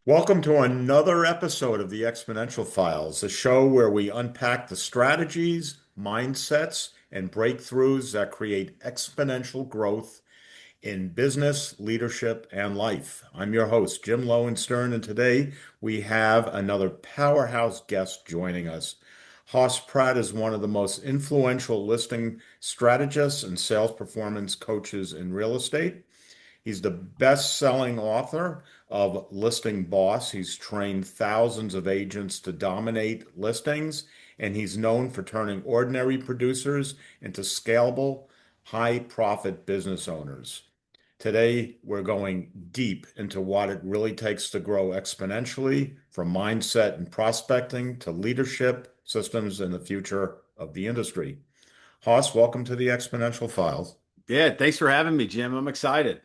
Welcome to another episode of the Exponential Files, a show where we unpack the strategies, mindsets, and breakthroughs that create exponential growth in business, leadership, and life. I'm your host, Jim Lowenstern, and today we have another powerhouse guest joining us. Hoss Pratt is one of the most influential listing strategists and sales performance coaches in real estate. He's the best-selling author of Listing Boss. He's trained thousands of agents to dominate listings, and he's known for turning ordinary producers into scalable, high-profit business owners. Today, we're going deep into what it really takes to grow exponentially, from mindset and prospecting to leadership, systems, and the future of the industry. Hoss, welcome to the Exponential Files. Yeah, thanks for having me, Jim. I'm excited.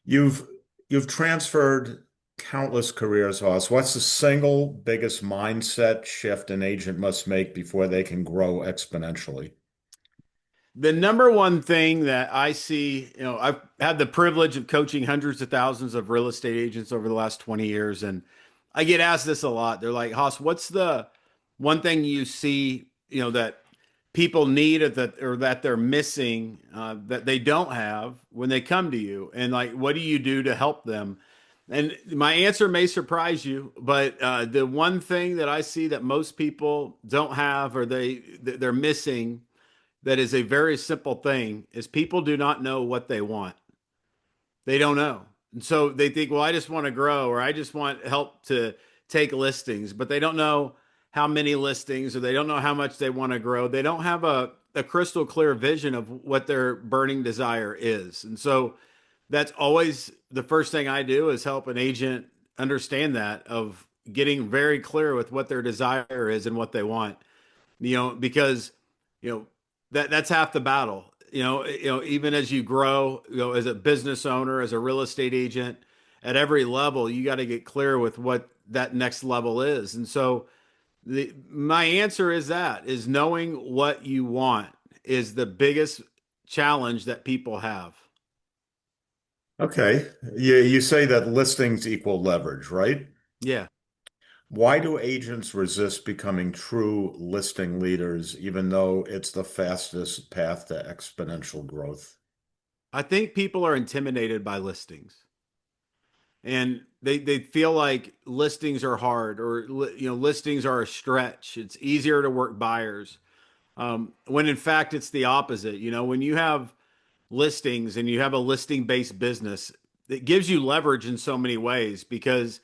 You've you've transferred countless careers, Hoss. What's the single biggest mindset shift an agent must make before they can grow exponentially? The number one thing that I see, I've had the privilege of coaching hundreds of thousands of real estate agents over the last 20 years, and I get asked this a lot. They're like, Haas, what's the one thing you see, that people need or that they're missing that they don't have when they come to you? And like, what do you do to help them? And my answer may surprise you, but the one thing that I see that most people don't have or they're missing that is a very simple thing is people do not know what they want. They don't know. And so they think, well, I just want to grow or I just want help to take listings, but they don't know how many listings or they don't know how much they want to grow. They don't have a crystal clear vision of what their burning desire is. And so that's always the first thing I do is help an agent understand that of getting very clear with what their desire is and what they want. Because you know that's half the battle. Even as you grow, as a business owner, as a real estate agent, at every level, you got to get clear with what that next level is. And so my answer is knowing what you want is the biggest challenge that people have. Okay. You say that listings equal leverage, right? Yeah. Why do agents resist becoming true listing leaders, even though it's the fastest path to exponential growth? I think people are intimidated by listings and they feel like listings are hard or listings are a stretch. It's easier to work buyers. When in fact it's the opposite. When you have listings and you have a listing based business, it gives you leverage in so many ways because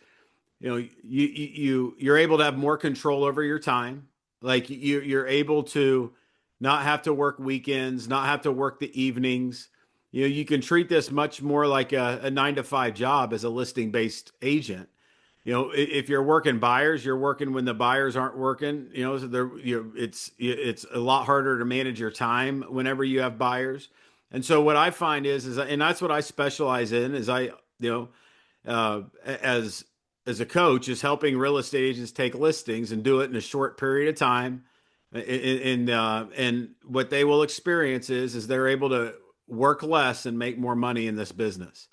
you're able to have more control over your time. Like you're able to not have to work weekends, not have to work the evenings. You can treat this much more like a 9 to 5 job as a listing based agent. If you're working buyers, you're working when the buyers aren't working. So it's a lot harder to manage your time whenever you have buyers. And so what I find is and that's what I specialize in is as a coach is helping real estate agents take listings and do it in a short period of time. And what they will experience is they're able to work less and make more money in this business.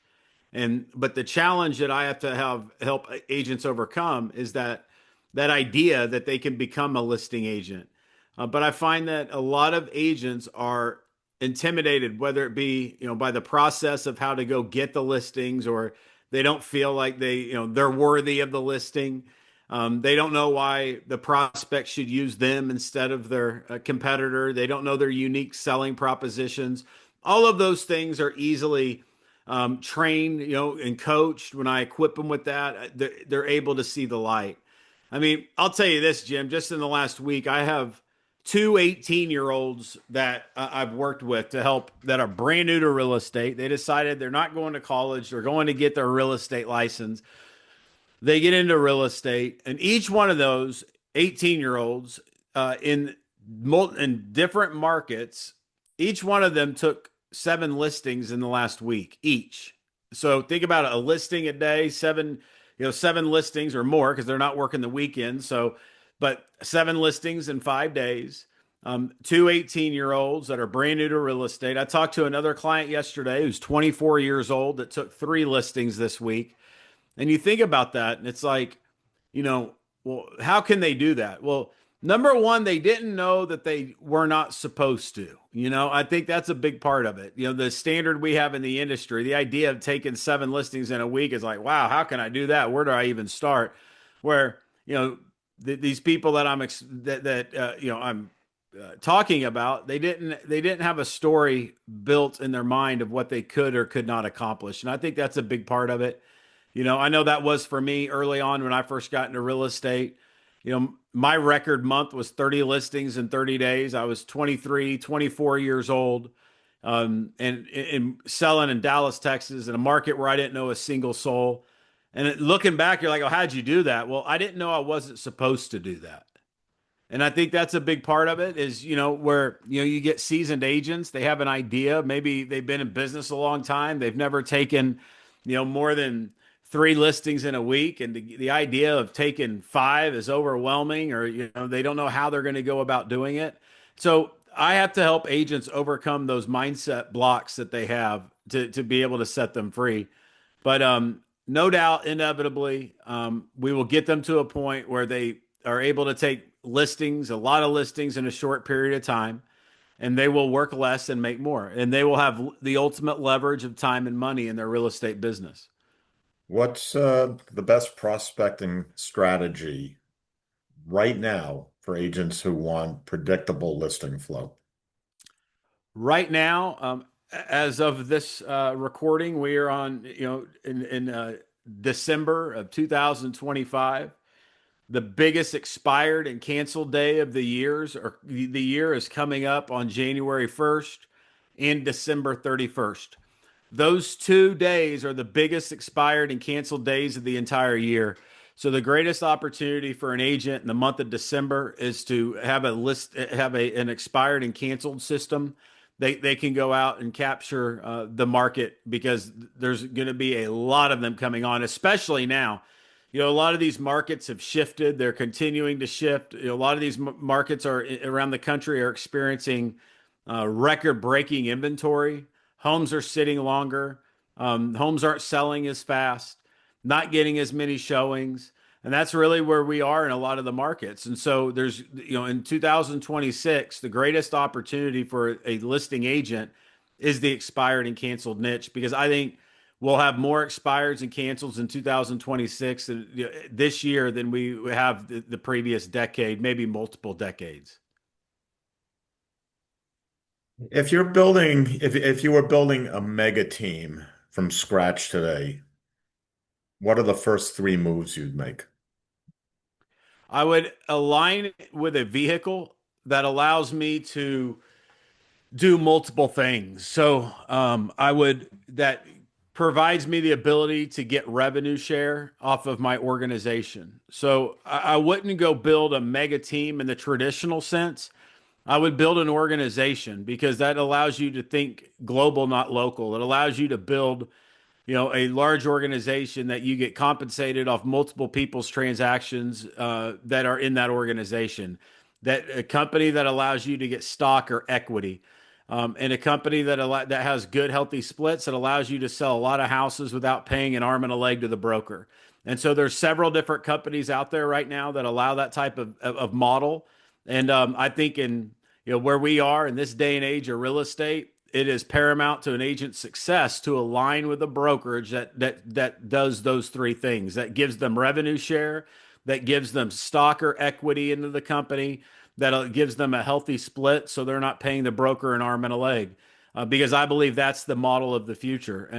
But the challenge that I have to have help agents overcome is that idea that they can become a listing agent. But I find that a lot of agents are intimidated, whether it be by the process of how to go get the listings, or they don't feel like they're worthy of the listing. They don't know why the prospect should use them instead of their competitor. They don't know their unique selling propositions. All of those things are easily trained, and coached. When I equip them with that, they're able to see the light. I mean, I'll tell you this, Jim, just in the last week, I have two 18-year-olds that I've worked with to help that are brand new to real estate. They decided they're not going to college, they're going to get their real estate license. They get into real estate, and each one of those 18-year-olds in different markets, each one of them took 7 listings in the last week each. So think about a listing a day, 7 listings or more because they're not working the weekend. So, but 7 listings in 5 days. Two 18-year-olds that are brand new to real estate. I talked to another client yesterday who's 24 years old that took 3 listings this week. And you think about that, and it's like, you know, well, how can they do that? Well, number one, they didn't know that they were not supposed to. I think that's a big part of it. The standard we have in the industry, the idea of taking 7 listings in a week is like, wow, how can I do that? Where do I even start? Where, these people that I'm talking about, they didn't have a story built in their mind of what they could or could not accomplish, and I think that's a big part of it. I know that was for me early on when I first got into real estate. My record month was 30 listings in 30 days. I was 23, 24 years old, and selling in Dallas, Texas, in a market where I didn't know a single soul. And looking back, you're like, oh, how'd you do that? Well, I didn't know I wasn't supposed to do that. And I think that's a big part of it is, where, you get seasoned agents, they have an idea. Maybe they've been in business a long time. They've never taken, more than 3 listings in a week. And the idea of taking 5 is overwhelming, or, they don't know how they're going to go about doing it. So I have to help agents overcome those mindset blocks that they have to be able to set them free. But no doubt, inevitably, we will get them to a point where they are able to take listings, a lot of listings in a short period of time, and they will work less and make more. And they will have the ultimate leverage of time and money in their real estate business. What's the best prospecting strategy right now for agents who want predictable listing flow? Right now, as of this recording, we are on, in December of 2025. The biggest expired and canceled day of the year is coming up on January 1st and December 31st. Those 2 days are the biggest expired and canceled days of the entire year. So the greatest opportunity for an agent in the month of December is to have an expired and canceled system. They can go out and capture the market because there's going to be a lot of them coming on, especially now. A lot of these markets have shifted. They're continuing to shift. A lot of these markets are around the country are experiencing record-breaking inventory. Homes are sitting longer. Homes aren't selling as fast, not getting as many showings. And that's really where we are in a lot of the markets. And so in 2026, the greatest opportunity for a listing agent is the expired and canceled niche, because I think we'll have more expireds and cancels in 2026 this year than we have the previous decade, maybe multiple decades. If you were building a mega team from scratch today, what are the first 3 moves you'd make? I would align with a vehicle that allows me to do multiple things. So that provides me the ability to get revenue share off of my organization. So I wouldn't go build a mega team in the traditional sense. I would build an organization because that allows you to think global, not local. It allows you to build, a large organization that you get compensated off multiple people's transactions that are in that organization. That a company that allows you to get stock or equity, and a company that has good, healthy splits that allows you to sell a lot of houses without paying an arm and a leg to the broker. And so there's several different companies out there right now that allow that type of model. And I think in where we are in this day and age of real estate, it is paramount to an agent's success to align with a brokerage that does those 3 things, that gives them revenue share, that gives them stock or equity into the company, that gives them a healthy split so they're not paying the broker an arm and a leg. Because I believe that's the model of the future.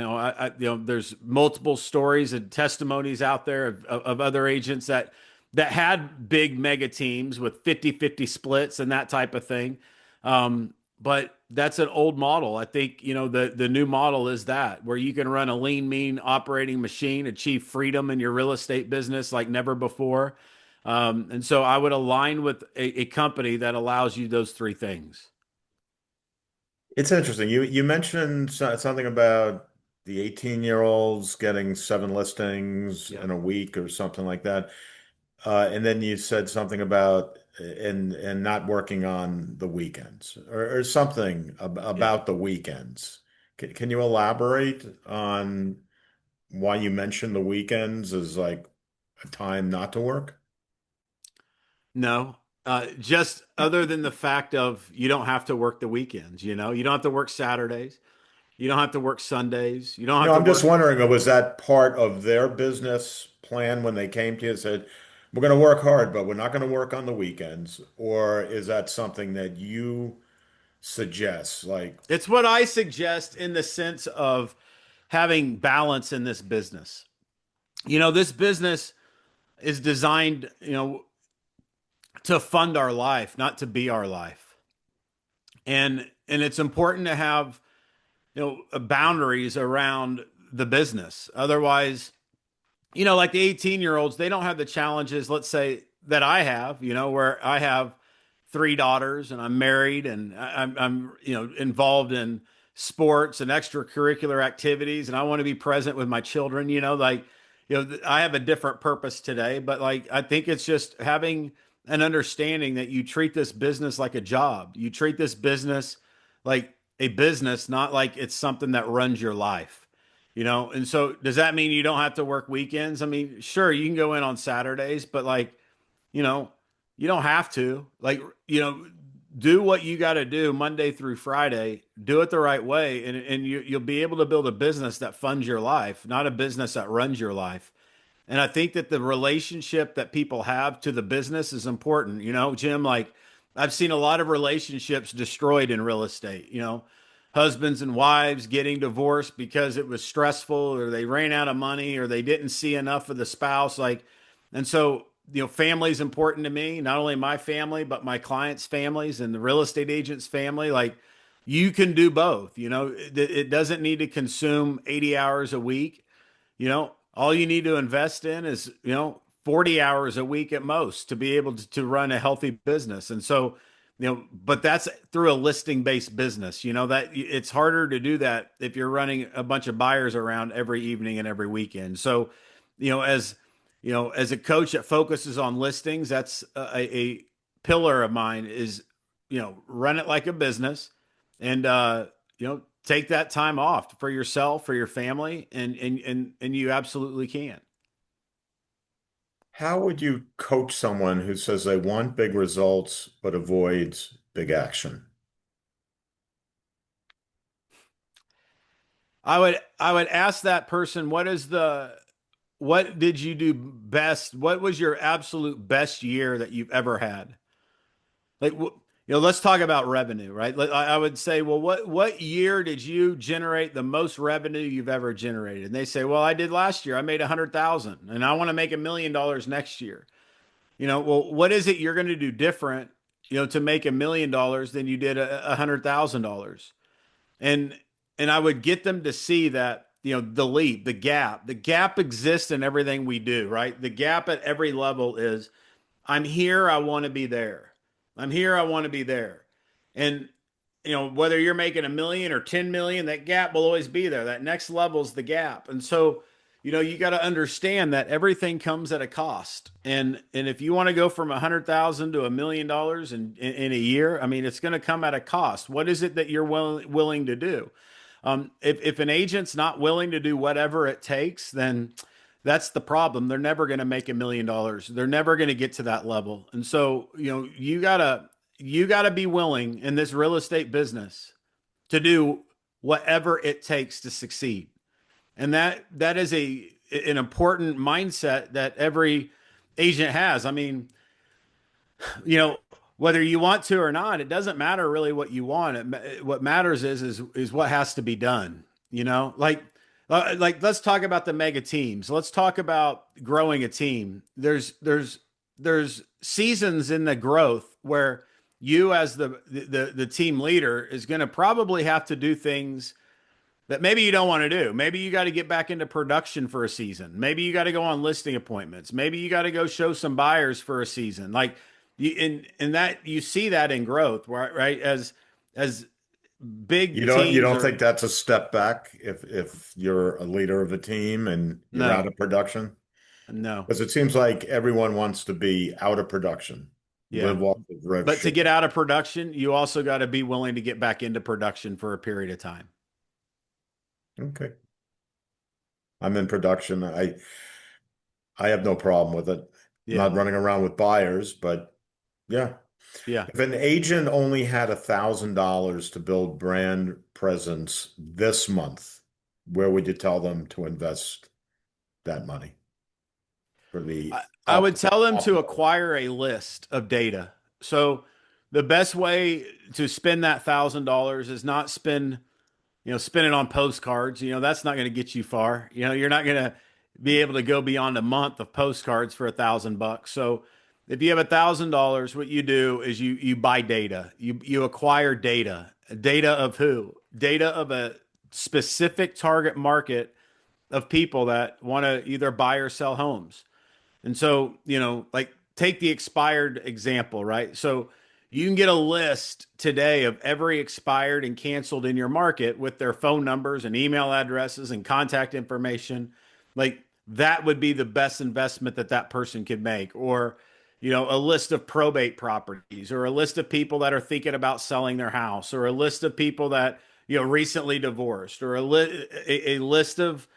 There's multiple stories and testimonies out there of other agents that had big mega teams with 50-50 splits and that type of thing. But that's an old model. I think, the new model is that where you can run a lean, mean operating machine, achieve freedom in your real estate business like never before. And so I would align with a company that allows you those 3 things. It's interesting. You mentioned something about the 18-year-olds getting 7 listings Yeah. in a week or something like that. And then you said something about and not working on the weekends or something Yeah. about the weekends. Can you elaborate on? why you mentioned the weekends as like a time not to work? No, just other than the fact of you don't have to work the weekends. You don't have to work Saturdays. You don't have to work Sundays. You don't have No, to I'm just work. wondering, was that part of their business plan when they came to you and said, we're going to work hard, but we're not going to work on the weekends? Or is that something that you suggest? Like, It's what I suggest in the sense of having balance in this business. This business is designed, to fund our life, not to be our life. And it's important to have, boundaries around the business. Otherwise, like the 18-year-olds, they don't have the challenges, let's say, that I have, where I have three daughters and I'm married and I'm involved in sports and extracurricular activities and I want to be present with my children, like, I have a different purpose today, but like, I think it's just having an understanding that you treat this business like a job. You treat this business like a business, not like it's something that runs your life. And so does that mean you don't have to work weekends? I mean, sure, you can go in on Saturdays, but like, you know, you don't have to. Like, do what you got to do Monday through Friday, do it the right way, and you'll be able to build a business that funds your life, not a business that runs your life. And I think that the relationship that people have to the business is important. Jim, like I've seen a lot of relationships destroyed in real estate, husbands and wives getting divorced because it was stressful or they ran out of money or they didn't see enough of the spouse. Like, and so, family is important to me, not only my family, but my clients' families and the real estate agent's family. Like, you can do both. It doesn't need to consume 80 hours a week. All you need to invest in is, 40 hours a week at most to be able to run a healthy business. And so, but that's through a listing based business, that it's harder to do that if you're running a bunch of buyers around every evening and every weekend. So, as as a coach that focuses on listings, that's a pillar of mine is, run it like a business and, take that time off for yourself, for your family, and you absolutely can. how would you coach someone who says they want big results but avoids big action? I would ask that person, what did you do best? What was your absolute best year that you've ever had? Like, let's talk about revenue, right? I would say, well, what year did you generate the most revenue you've ever generated? And they say, well, I did last year. I made 100,000, and I want to make $1 million next year. Well, what is it you're going to do different, to make $1 million than you did $100,000? And I would get them to see that, the leap, the gap exists in everything we do, right? The gap at every level is I'm here, I want to be there. I'm here, I want to be there. And whether you're making 1 million or 10 million, that gap will always be there. That next level's the gap. And so, you got to understand that everything comes at a cost. And if you want to go from 100,000 to $1 million in a year, I mean, it's going to come at a cost. What is it that you're willing to do? If an agent's not willing to do whatever it takes, then that's the problem. They're never going to make $1 million. They're never going to get to that level. And so, you gotta be willing in this real estate business to do whatever it takes to succeed. And that is an important mindset that every agent has. I mean, you know, whether you want to or not, it doesn't matter really what you want. What matters is what has to be done. Like let's talk about the mega teams. Let's talk about growing a team. There's seasons in the growth where you as the team leader is going to probably have to do things that maybe you don't want to do. Maybe you got to get back into production for a season. Maybe you got to go on listing appointments. Maybe you got to go show some buyers for a season. Like and that you see that in growth, right? As You big don't teams think are that's a step back if you're a leader of a team and you're out no, of production? no, Because it seems like everyone wants to be out of production, yeah. live off of rev But to share. get out of production, you also got to be willing to get back into production for a period of time. Okay. I'm in production. I have no problem with it. I'm Yeah. not running around with buyers, but yeah. Yeah. If an agent only had $1,000 to build brand presence this month, where would you tell them to invest that money for the I would tell them to optimal? acquire a list of data. So the best way to spend that $1,000 is not spend it on postcards. That's not going to get you far. You're not going to be able to go beyond a month of postcards for $1,000. So if you have $1,000, what you do is you buy data. You acquire data. Data of who? Data of a specific target market of people that want to either buy or sell homes. And so, like take the expired example, right? So you can get a list today of every expired and canceled in your market with their phone numbers and email addresses and contact information. Like that would be the best investment that that person could make. Or, a list of probate properties, or a list of people that are thinking about selling their house, or a list of people that, recently divorced, or a list of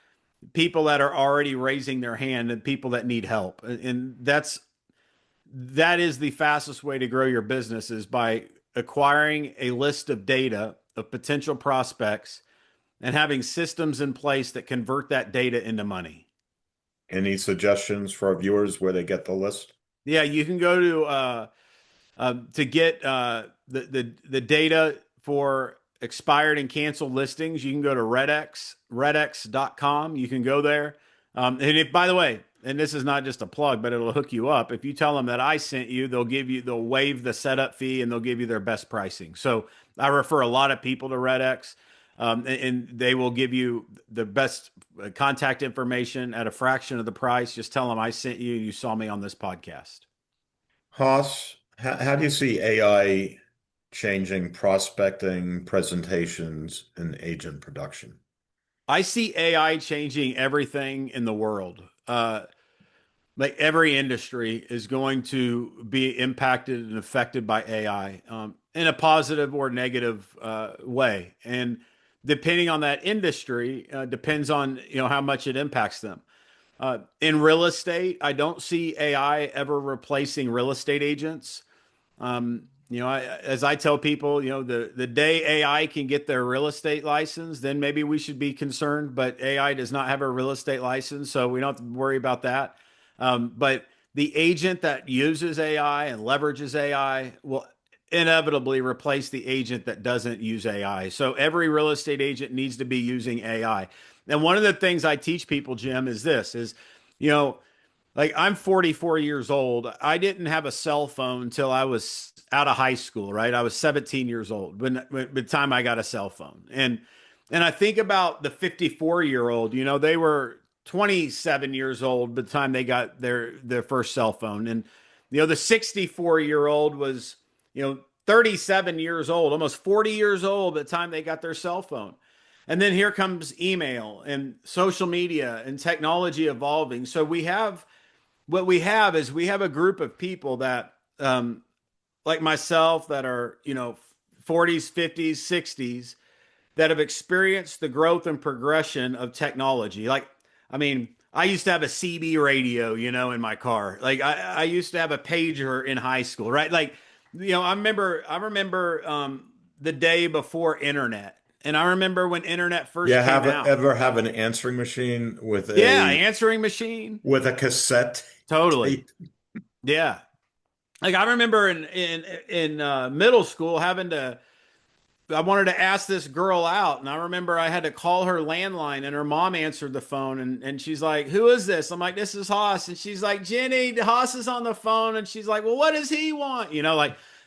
people that are already raising their hand and people that need help. And that is the fastest way to grow your business, is by acquiring a list of data of potential prospects and having systems in place that convert that data into money. Any suggestions for our viewers where they get the list? Yeah, you can go to get the data for expired and canceled listings. You can go to redx.com. You can go there. And if, by the way, and this is not just a plug, but it'll hook you up. If you tell them that I sent you, they'll waive the setup fee and they'll give you their best pricing. So I refer a lot of people to Redx, and they will give you the best contact information at a fraction of the price. Just tell them I sent you. You saw me on this podcast. Haas, how do you see AI changing prospecting, presentations, and agent production? I see AI changing everything in the world. Like every industry is going to be impacted and affected by AI, in a positive or negative way, and depending on that industry, depends on how much it impacts them. In real estate, I don't see AI ever replacing real estate agents. As I tell people, the day AI can get their real estate license, then maybe we should be concerned. But AI does not have a real estate license, so we don't have to worry about that. But the agent that uses AI and leverages AI will inevitably replace the agent that doesn't use AI. So every real estate agent needs to be using AI. And one of the things I teach people, Jim, is this: is you know like I'm 44 years old. I didn't have a cell phone until I was out of high school, right? I was 17 years old when the time I got a cell phone. And I think about the 54-year-old, they were 27 years old by the time they got their first cell phone. And the 64-year-old was, 37 years old, almost 40 years old by the time they got their cell phone. And then here comes email and social media and technology evolving. So we have a group of people that like myself that are 40s, 50s, 60s, that have experienced the growth and progression of technology. Like, I mean, I used to have a CB radio, in my car. Like I used to have a pager in high school, right? Like, I remember the day before internet. And I remember when internet first Yeah, came out. ever have an answering machine Yeah, answering machine. with a cassette Totally. tape? Yeah. Like I remember in middle school having to I wanted to ask this girl out, and I remember I had to call her landline, and her mom answered the phone, and she's like, "Who is this?" I'm like, "This is Hoss," and she's like, "Jenny, Hoss is on the phone," and she's like, "Well, what does he want?"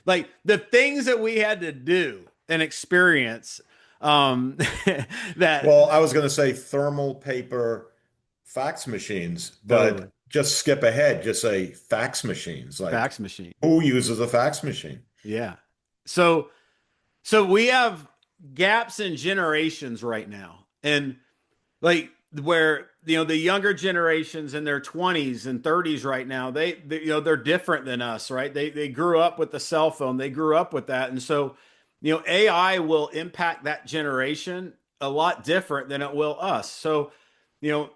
Like the things that we had to do and experience, um, that Well, I was going to say thermal paper fax machines, but totally just skip ahead, just say fax machines. Like, fax machine. who uses a fax machine? Yeah. So so we have gaps in generations right now. And like where the younger generations in their 20s and 30s right now, they're different than us, right? They grew up with the cell phone. They grew up with that. And so, AI will impact that generation a lot different than it will us. So, you know,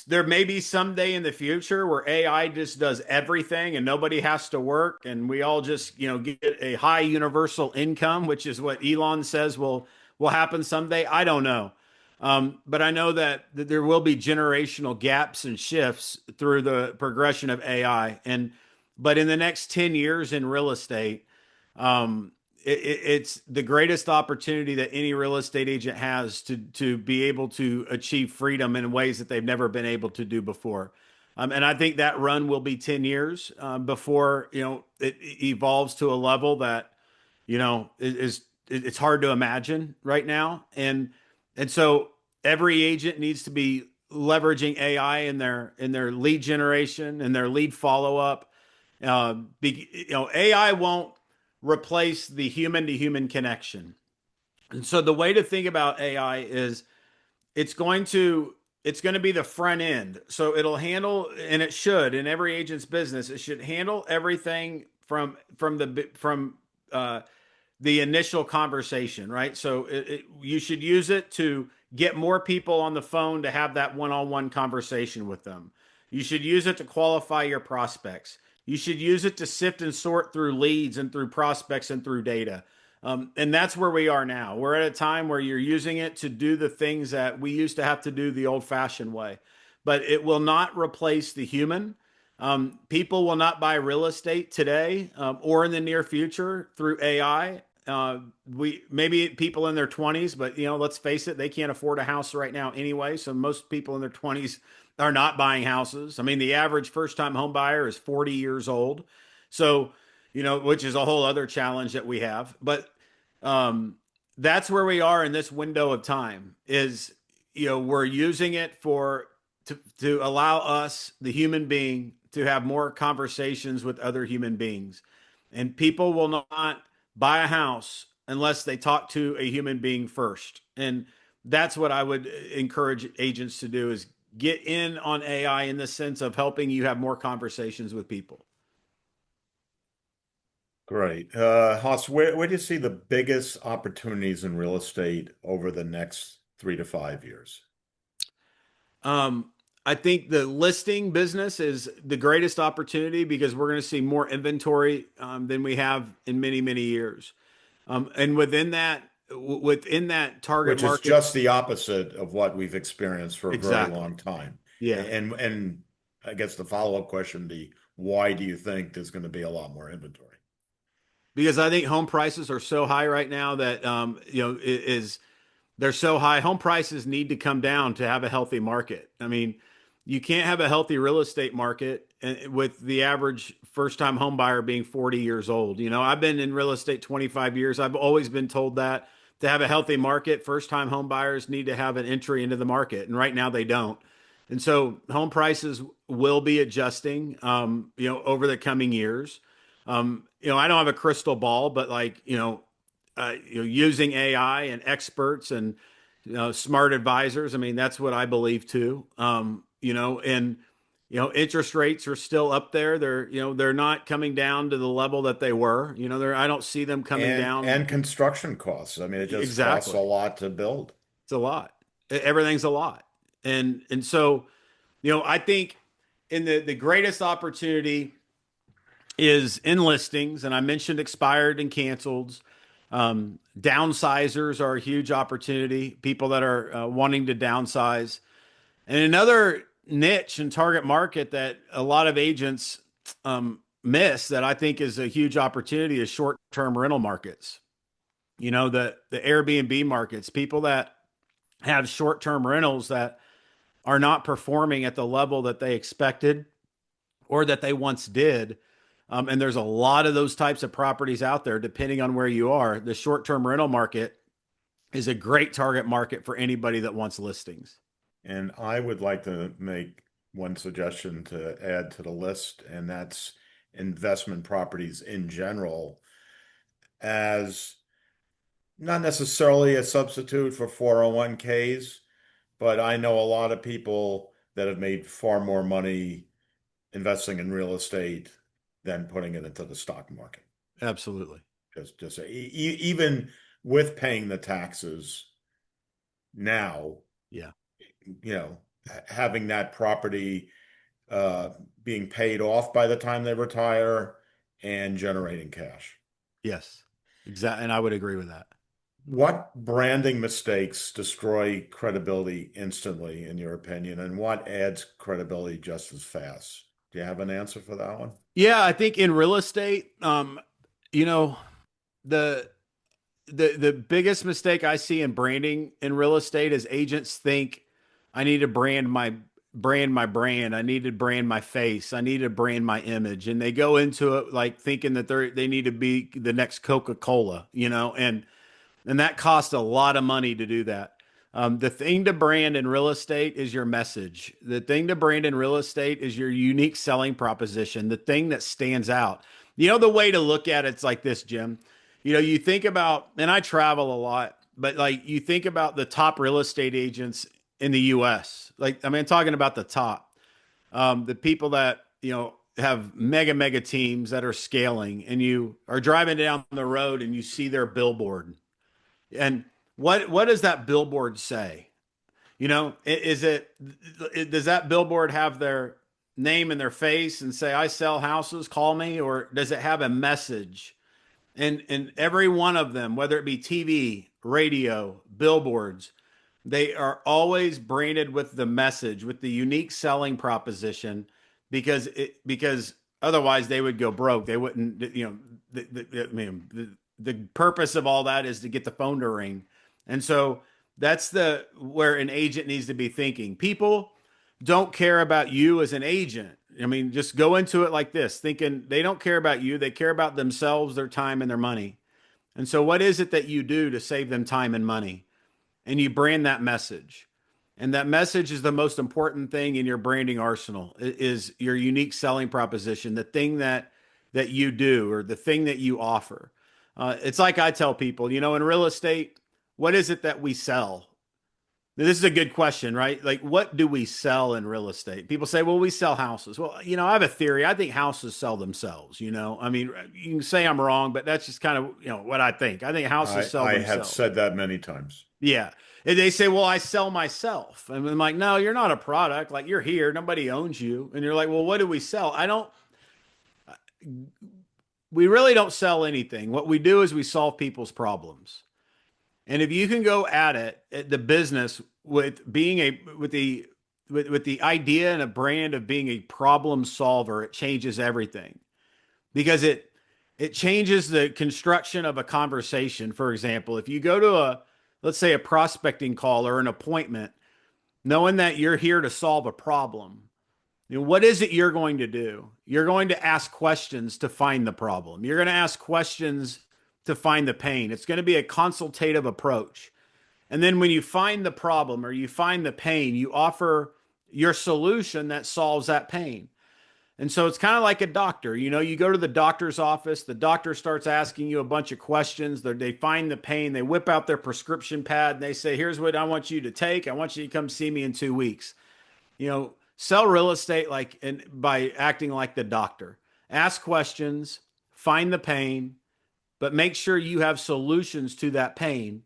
there may be someday in the future where AI just does everything and nobody has to work and we all just, get a high universal income, which is what Elon says will happen someday. I don't know. But I know that there will be generational gaps and shifts through the progression of AI. But in the next 10 years in real estate, um, it's the greatest opportunity that any real estate agent has to be able to achieve freedom in ways that they've never been able to do before. And I think that run will be 10 years before it evolves to a level that it's hard to imagine right now. And so every agent needs to be leveraging AI in their lead generation and their lead follow up. AI won't replace the human to human connection. And so the way to think about AI is it's going to it's going to be the front end. So it'll handle, and it should in every agent's business, it should handle everything from the initial conversation, right? So you should use it to get more people on the phone to have that one-on-one conversation with them. You should use it to qualify your prospects. You should use it to sift and sort through leads and through prospects and through data. And that's where we are now. We're at a time where you're using it to do the things that we used to have to do the old fashioned way, but it will not replace the human. People will not buy real estate today or in the near future through AI. We maybe people in their 20s, but let's face it, they can't afford a house right now anyway. So most people in their 20s are not buying houses. I mean, the average first-time home buyer is 40 years old. So, which is a whole other challenge that we have. But um, that's where we are in this window of time is, we're using it to allow us, the human being, to have more conversations with other human beings. And people will not buy a house unless they talk to a human being first. And that's what I would encourage agents to do is get in on AI in the sense of helping you have more conversations with people. Great. Hoss, where do you see the biggest opportunities in real estate over the next 3 to 5 years? Um, I think the listing business is the greatest opportunity because we're going to see more inventory than we have in many, many years. And within that target Which is market, just the opposite of what we've experienced for a very exactly. long time. Yeah. And I guess the follow-up question be why do you think there's going to be a lot more inventory? Because I think home prices are so high right now that they're so high. Home prices need to come down to have a healthy market. I mean, you can't have a healthy real estate market with the average first-time home buyer being 40 years old. I've been in real estate 25 years. I've always been told that to have a healthy market, first-time home buyers need to have an entry into the market, and right now they don't. And so home prices will be adjusting, over the coming years. I don't have a crystal ball, but using AI and experts and smart advisors. I mean, that's what I believe too. And interest rates are still up there. They're not coming down to the level that they were. I don't see them coming down. And construction costs. I mean, it just costs a Exactly, lot to build. it's a lot. Everything's a lot, and so I think in the greatest opportunity is in listings, and I mentioned expired and canceled. Downsizers are a huge opportunity. People that are wanting to downsize, and another niche and target market that a lot of agents miss that I think is a huge opportunity is short-term rental markets. The Airbnb markets, people that have short-term rentals that are not performing at the level that they expected or that they once did. And there's a lot of those types of properties out there, depending on where you are. The short term rental market is a great target market for anybody that wants listings. And I would like to make one suggestion to add to the list, and that's investment properties in general as not necessarily a substitute for 401ks, but I know a lot of people that have made far more money investing in real estate than putting it into the stock market. Absolutely. Even with paying the taxes now, Yeah. you know, having that property uh, being paid off by the time they retire and generating cash. Yes, exactly. And I would agree with that. What branding mistakes destroy credibility instantly, in your opinion, and what adds credibility just as fast? Do you have an answer for that one? Yeah, I think in real estate, you know, the the biggest mistake I see in branding in real estate is agents think I need to brand my brand. I need to brand my face. I need to brand my image. And they go into it like thinking that they need to be the next Coca-Cola, and that costs a lot of money to do that. The thing to brand in real estate is your message. The thing to brand in real estate is your unique selling proposition, the thing that stands out. The way to look at it's like this, Jim. You think about, and I travel a lot, but like you think about the top real estate agents in the US. Like, I mean, I'm talking about the top, the people that, have mega teams that are scaling, and you are driving down the road and you see their billboard, and what does that billboard say? Is it does that billboard have their name and their face and say, "I sell houses, call me," or does it have a message? And every one of them, whether it be TV, radio, billboards, they are always branded with the message, with the unique selling proposition, because otherwise they would go broke. They wouldn't, I mean, the purpose of all that is to get the phone to ring. And so that's the where an agent needs to be thinking. People don't care about you as an agent. I mean, just go into it like this, thinking they don't care about you. They care about themselves, their time, and their money. And so, what is it that you do to save them time and money? And you brand that message. And that message is the most important thing in your branding arsenal, is your unique selling proposition, the thing that you do or the thing that you offer. It's like I tell people, in real estate, what is it that we sell? This is a good question, right? Like, what do we sell in real estate? People say, well, we sell houses. Well, I have a theory. I think houses sell themselves. I mean, you can say I'm wrong, but that's just kind of, what I think. I think houses sell I have themselves. said that many times. Yeah. And they say, well, I sell myself. And I'm like, no, you're not a product. Like, you're here. Nobody owns you. And you're like, well, what do we sell? We really don't sell anything. What we do is we solve people's problems. And if you can go at the business with being with the idea and a brand of being a problem solver, it changes everything, because it changes the construction of a conversation. For example, if you go to let's say a prospecting call or an appointment, knowing that you're here to solve a problem, what is it you're going to do? You're going to ask questions to find the problem. You're going to ask questions to find the pain. It's going to be a consultative approach. And then when you find the problem or you find the pain, you offer your solution that solves that pain. And so it's kind of like a doctor. You go to the doctor's office, the doctor starts asking you a bunch of questions. They find the pain, they whip out their prescription pad, and they say, here's what I want you to take. I want you to come see me in 2 weeks. Sell real estate by acting like the doctor. Ask questions, find the pain, but make sure you have solutions to that pain.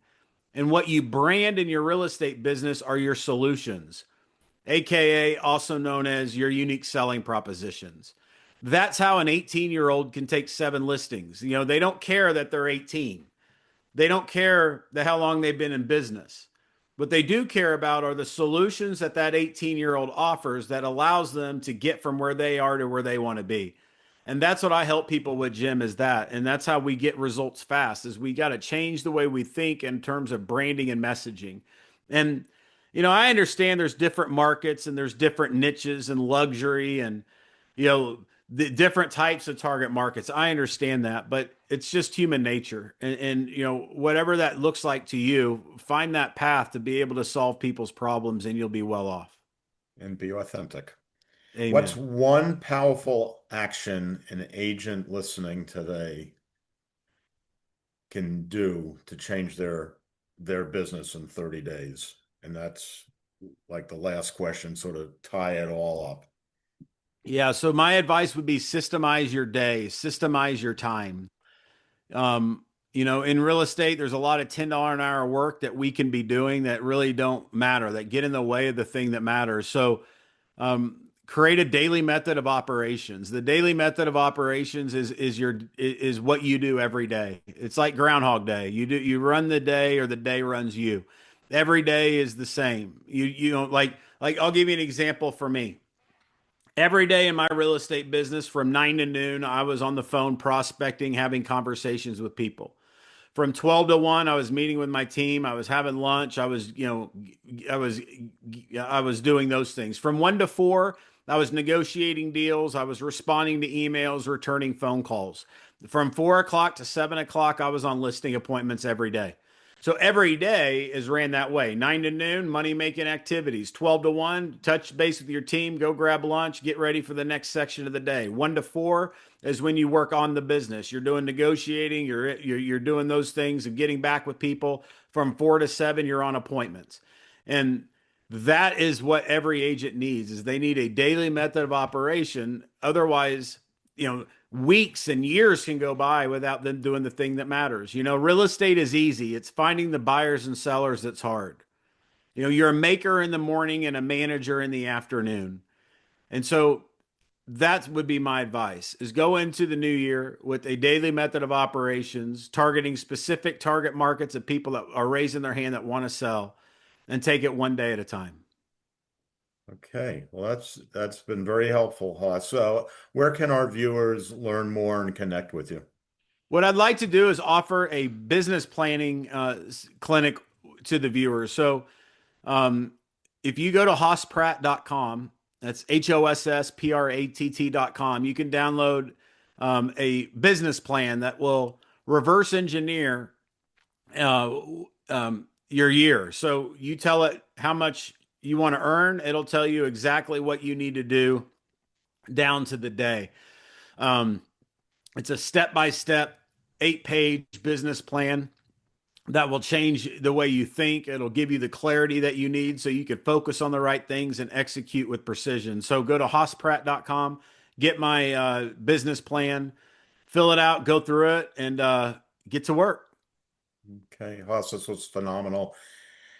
And what you brand in your real estate business are your solutions, AKA also known as your unique selling propositions. That's how an 18-year-old can take 7 listings. They don't care that they're 18. They don't care how long they've been in business. What they do care about are the solutions that 18-year-old offers that allows them to get from where they are to where they want to be. And that's what I help people with, Jim, is that. And that's how we get results fast, is we got to change the way we think in terms of branding and messaging. And, I understand there's different markets and there's different niches and luxury and, the different types of target markets. I understand that, but it's just human nature. And whatever that looks like to you, find that path to be able to solve people's problems and you'll be well off. And be authentic. What's Amen. one powerful action an agent listening today can do to change their business in 30 days? And that's like the last question, sort of tie it all up. Yeah. So my advice would be systemize your day, systemize your time. Um, in real estate, there's a lot of $10 an hour work that we can be doing that really don't matter, that get in the way of the thing that matters. So, create a daily method of operations. The daily method of operations is what you do every day. It's like Groundhog Day. You run the day, or the day runs you. Every day is the same. You know like I'll give you an example for me. Every day in my real estate business from 9 to noon, I was on the phone prospecting, having conversations with people. From 12 to 1, I was meeting with my team. I was having lunch. I was I was doing those things. From 1 to 4, I was negotiating deals. I was responding to emails, returning phone calls. From 4 o'clock to 7 o'clock, I was on listing appointments every day. So every day is ran that way. 9 to noon, money making activities. 12 to 1, touch base with your team, go grab lunch, get ready for the next section of the day. 1 to 4 is when you work on the business. You're doing negotiating, you're doing those things and getting back with people. From 4 to 7, you're on appointments. And that is what every agent needs, is they need a daily method of operation. Otherwise, weeks and years can go by without them doing the thing that matters. Real estate is easy. It's finding the buyers and sellers that's hard. You're a maker in the morning and a manager in the afternoon. And so that would be my advice, is go into the new year with a daily method of operations, targeting specific target markets of people that are raising their hand that want to sell, and take it one day at a time. Okay, well, that's been very helpful, Hoss. So, where can our viewers learn more and connect with you? What I'd like to do is offer a business planning clinic to the viewers. So, um, if you go to hosspratt.com, that's HOSSPRATT.com, you can download a business plan that will reverse engineer uh, your year. So you tell it how much you want to earn, it'll tell you exactly what you need to do down to the day. Um, it's a step by step, 8-page business plan that will change the way you think. It'll give you the clarity that you need so you can focus on the right things and execute with precision. So go to hosspratt.com, get my business plan, fill it out, go through it, and get to work. Okay, Hoss, this was phenomenal.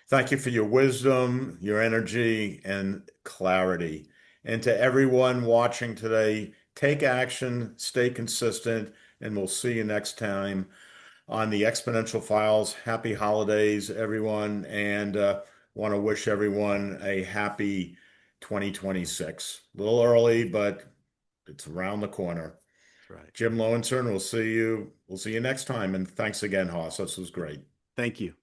Thank you for your wisdom, your energy, and clarity. And to everyone watching today, take action, stay consistent, and we'll see you next time on the Exponential Files. Happy holidays, everyone, and want to wish everyone a happy 2026. A little early, but it's around the corner. That's right. Jim Lowenstern, we'll see you. We'll see you next time. And thanks again, Hoss. This was great. Thank you.